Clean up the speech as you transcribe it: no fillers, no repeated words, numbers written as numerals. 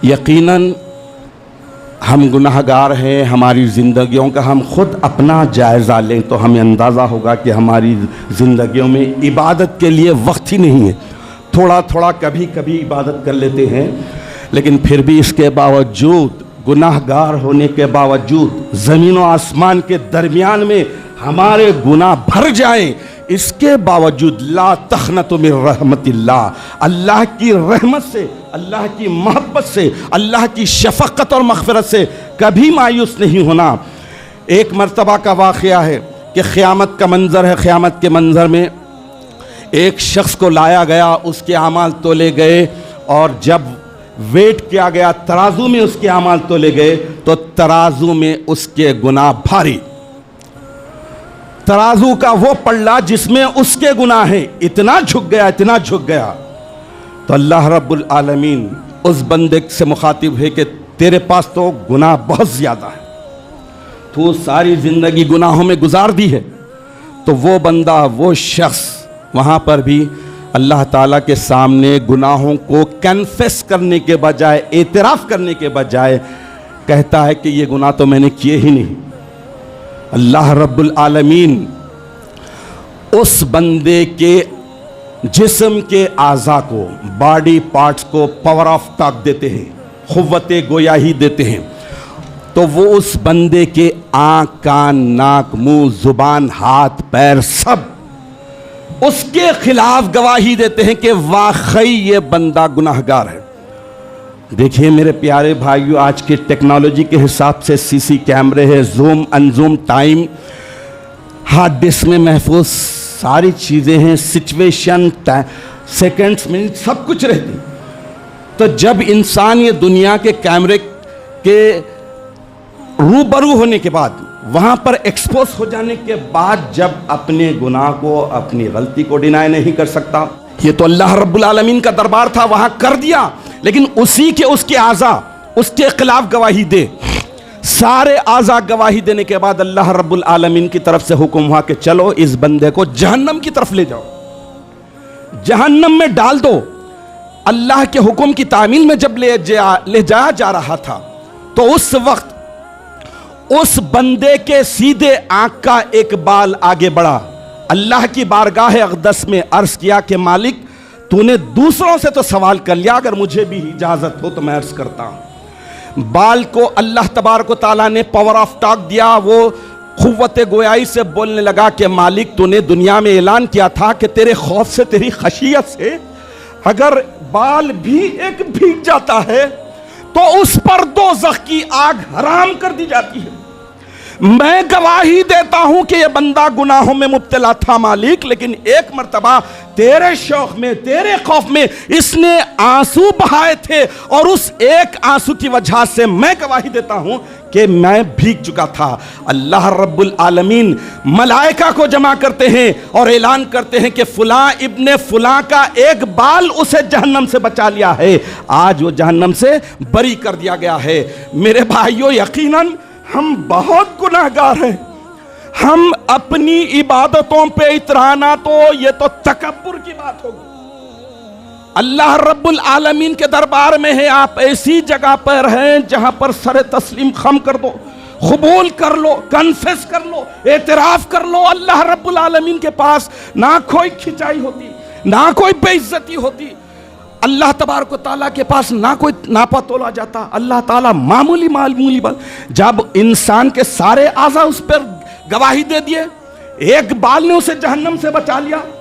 یقیناً ہم گناہگار ہیں. ہماری زندگیوں کا ہم خود اپنا جائزہ لیں تو ہمیں اندازہ ہوگا کہ ہماری زندگیوں میں عبادت کے لیے وقت ہی نہیں ہے. تھوڑا تھوڑا کبھی کبھی عبادت کر لیتے ہیں، لیکن پھر بھی اس کے باوجود، گناہگار ہونے کے باوجود، زمین و آسمان کے درمیان میں ہمارے گناہ بھر جائیں، اس کے باوجود لا تقنطوا من رحمت اللہ، اللہ کی رحمت سے، اللہ کی محبت سے، اللہ کی شفقت اور مغفرت سے کبھی مایوس نہیں ہونا. ایک مرتبہ کا واقعہ ہے کہ قیامت کا منظر ہے. قیامت کے منظر میں ایک شخص کو لایا گیا، اس کے اعمال تولے گئے، اور جب ویٹ کیا گیا، ترازو میں اس کے اعمال تولے گئے تو ترازو میں اس کے گناہ بھاری. ترازو کا وہ پلڑا جس میں اس کے گناہ ہیں اتنا جھک گیا، اتنا جھک گیا. تو اللہ رب العالمین اس بندے سے مخاطب ہے کہ تیرے پاس تو گناہ بہت زیادہ ہے، تو ساری زندگی گناہوں میں گزار دی ہے. تو وہ بندہ، وہ شخص وہاں پر بھی اللہ تعالیٰ کے سامنے گناہوں کو کنفیس کرنے کے بجائے، اعتراف کرنے کے بجائے کہتا ہے کہ یہ گناہ تو میں نے کیے ہی نہیں. اللہ رب العالمین اس بندے کے جسم کے اعضاء کو، باڈی پارٹس کو پاور آف ٹاک دیتے ہیں، قوت گویاہی دیتے ہیں. تو وہ اس بندے کے آنکھ، کان، ناک، منہ، زبان، ہاتھ، پیر سب اس کے خلاف گواہی دیتے ہیں کہ واقعی یہ بندہ گناہگار ہے. دیکھیں میرے پیارے بھائیو، آج کی ٹیکنالوجی کے حساب سے سی سی کیمرے ہے، زوم انزوم ٹائم، ہارڈ ڈسک میں محفوظ ساری چیزیں ہیں، سچویشن، سیکنڈز، منٹ، سب کچھ رہتی. تو جب انسان یہ دنیا کے کیمرے کے روبرو ہونے کے بعد، وہاں پر ایکسپوز ہو جانے کے بعد، جب اپنے گناہ کو، اپنی غلطی کو ڈینائی نہیں کر سکتا، یہ تو اللہ رب العالمین کا دربار تھا، وہاں کر دیا، لیکن اسی کے اس کے اعضاء اس کے خلاف گواہی دے. سارے اعضاء گواہی دینے کے بعد اللہ رب العالمین کی طرف سے حکم ہوا کہ چلو اس بندے کو جہنم کی طرف لے جاؤ، جہنم میں ڈال دو. اللہ کے حکم کی تعمیل میں جب لے جایا جا رہا تھا تو اس وقت اس بندے کے سیدھے آنکھ کا ایک بال آگے بڑھا. اللہ کی بارگاہ اقدس میں عرض کیا کہ مالک، تو نے دوسروں سے تو سوال کر لیا، اگر مجھے بھی اجازت ہو تو میں عرض کرتا ہوں. بال کو اللہ تبارک و تعالیٰ نے پاور آف ٹاک دیا. وہ قوت گویائی سے بولنے لگا کہ مالک، تو نے دنیا میں اعلان کیا تھا کہ تیرے خوف سے، تیری خشیت سے اگر بال بھی ایک بھیگ جاتا ہے تو اس پر دوزخ کی آگ حرام کر دی جاتی ہے. میں گواہی دیتا ہوں کہ یہ بندہ گناہوں میں مبتلا تھا مالک، لیکن ایک مرتبہ تیرے شوق میں، تیرے خوف میں اس نے آنسو بہائے تھے، اور اس ایک آنسو کی وجہ سے میں گواہی دیتا ہوں کہ میں بھیگ چکا تھا. اللہ رب العالمین ملائکہ کو جمع کرتے ہیں اور اعلان کرتے ہیں کہ فلاں ابن فلاں کا ایک بال اسے جہنم سے بچا لیا ہے، آج وہ جہنم سے بری کر دیا گیا ہے. میرے بھائیو، یقیناً ہم بہت گناہگار ہیں. ہم اپنی عبادتوں پہ اترانا تو یہ تو تکبر کی بات ہوگی. اللہ رب العالمین کے دربار میں ہے، آپ ایسی جگہ پر ہیں جہاں پر سر تسلیم خم کر دو، قبول کر لو، کنفیس کر لو، اعتراف کر لو. اللہ رب العالمین کے پاس نہ کوئی کھچائی ہوتی، نہ کوئی بے عزتی ہوتی. اللہ تبارک و تعالیٰ کے پاس نہ کوئی ناپا تولا جاتا. اللہ تعالیٰ معمولی بات، جب انسان کے سارے اعضاء اس پر گواہی دے دیے، ایک بال نے اسے جہنم سے بچا لیا.